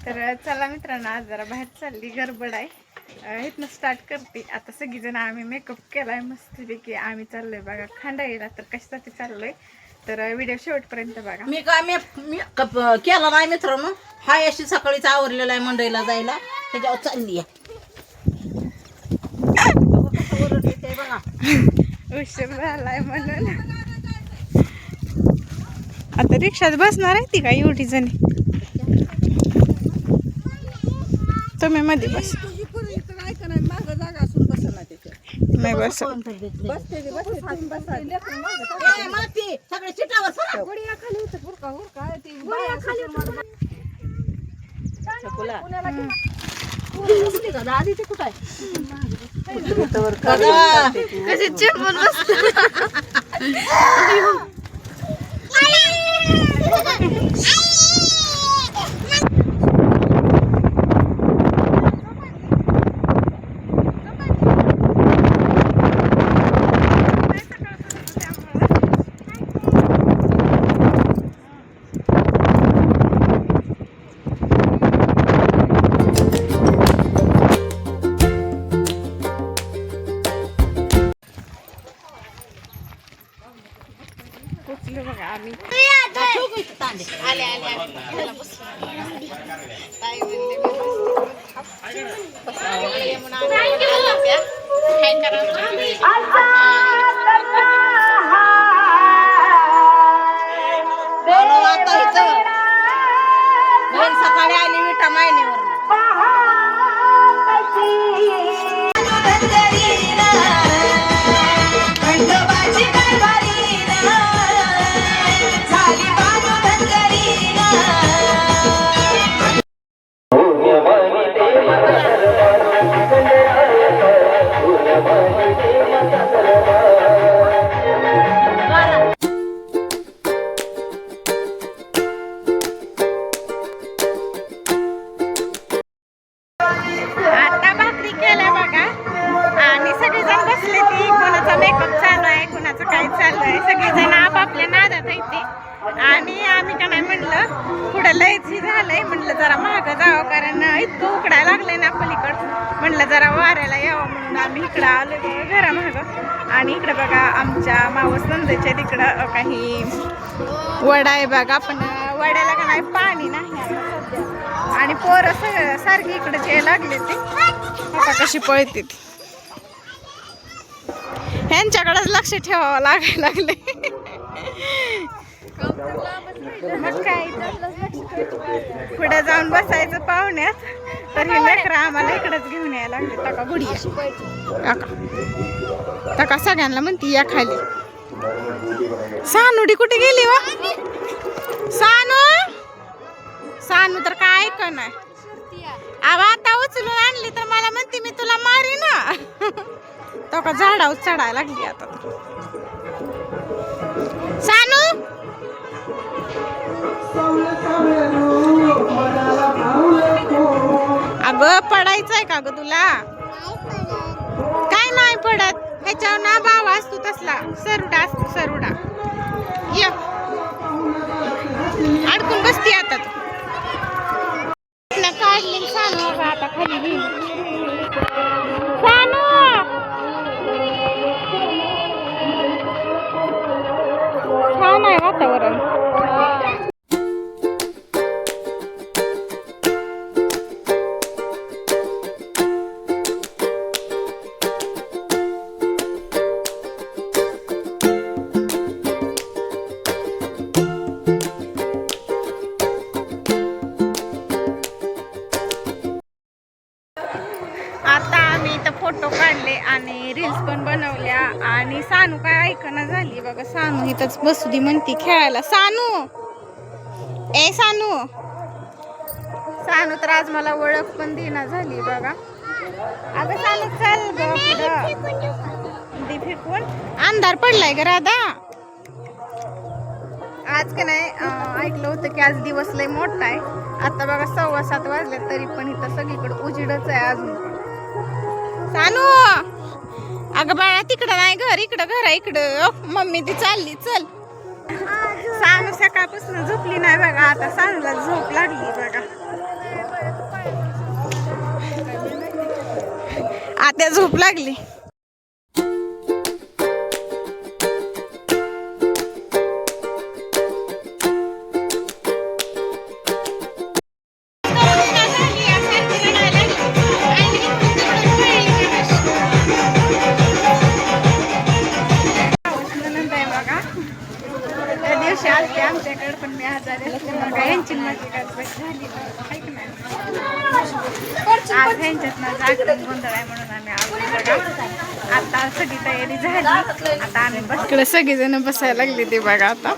तर चला मित्रांनो, आज जरा बाहेर चालली, गडबड आहे. इथनं स्टार्ट करते. आता सगळीजण आम्ही मेकअप केलाय मस्तपैकी. आम्ही चाललोय बघा खांडाळीला. तर कशासाठी चाललोय तर व्हिडिओ शेवटपर्यंत बघा. मी काय मेकअप केला नाही मित्रांनो. हाय अशी सकाळीच आवरलेला आहे मंडईला जायला. त्याच्यावर चालली आहे बघा. उशीर झालाय म्हणून आता रिक्षात बसणार आहे ती का एवढी जणी. तुम्ही मध्ये बस. नाही बस सगळे चिटावर कसे चिमून पोचलो बघा आम्ही. आले सकाळी आली विटा मायनेवर. आता भाकरी केल्या बघा आणि सगळेजण बसले. ती कोणाचा मेकअप चालू आहे, कोणाचं काय चालू आहे. सगळेजण आपापल्या नादात येते. आणि आम्ही का नाही म्हणलं पुढं लयच झालंय. म्हणलं जरा महाग जावं, कारण इतकं उकडायला लागलंय ना पलीकडं. म्हणलं जरा वाऱ्याला यावं म्हणून आम्ही इकडं आलो घरा महाग. आणि इकडं बघा आमच्या मावस नंदेच्या तिकडं काही वडा आहे बघा. पण वड्याला का नाही पाणी नाही आता सध्या. आणि पोरं सारखी इकडे यायला लागले ते. आता कशी पळते ती. ह्यांच्याकडेच लक्ष ठेवावं लागायला लागले. मग काय पुढे जाऊन बसायचं पाहुण्यात. तर हे लेकरं आम्हाला इकडेच घेऊन यायला लागले. तका गुडी तका सगळ्यांना म्हणती या खाली. सानुडी कुठे गेली वा? सानू तर काय ऐक नाही. आता उचलून आणली तर मला म्हणते मी तुला मारी ना. तो का झाडावर चढायला लागली आता. सानू अगं पडायचंय का ग तुला? काय नाही पडत. ह्याच्यावर ना भाव असतो तसला. सरुडा असतो सरुडा. ये अडकून बसती आता तू. काढली सानू आता खाली गेली. सानू छान आहे वातावरण. आता आम्ही इथं फोटो काढले आणि रील्स पण बनवल्या. आणि सानू काय ऐकना झाली बघा. सानू इथंच बसू दे म्हणती खेळायला. सानू ए सानू तर आज मला ओळख पण देना झाली बघा. अगं सानू चल ग पुढं. दी फेकून अंधार पडलाय ग राधा. आज का नाही ऐकलं होतं की आज दिवस लय मोठा आहे. आता बघा 7:15 वाजले तरी पण इथं सगळीकडे उजेडच आहे अजून पण. सानू अगं बाळा तिकडं नाही घर, इकडं घर आहे इकडं. मम्मी ती चालली चल. सानू सकाळपासून झोपली नाही बघा. आता सानूला झोप लागली बघा. त्या झोप लागली. आलते आमच्याकडे पण मी आजारी असते यांची माझी झाली आज ह्यांच्यात ना जागरण गोंधळ आहे म्हणून आम्ही आलो बघा. आता सगळी तयारी झाली. आता आम्ही इकडे सगळीजण बसायला लागली ते बघा. आता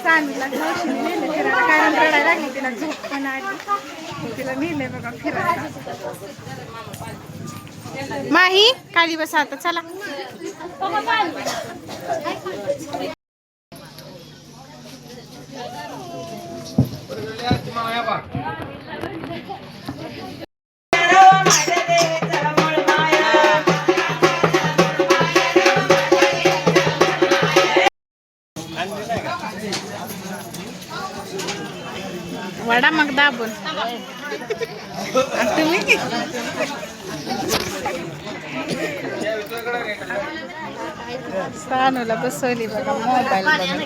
सानूला मावशीने नेलं फिरायला कारण रडायला लागली. तिला झोप पण आली. तिला नेले बघा फिरायला. माही खाली बसा आता चला. वडा मग दाबून तुम्ही सानूला बसवली बघा मोबाईल.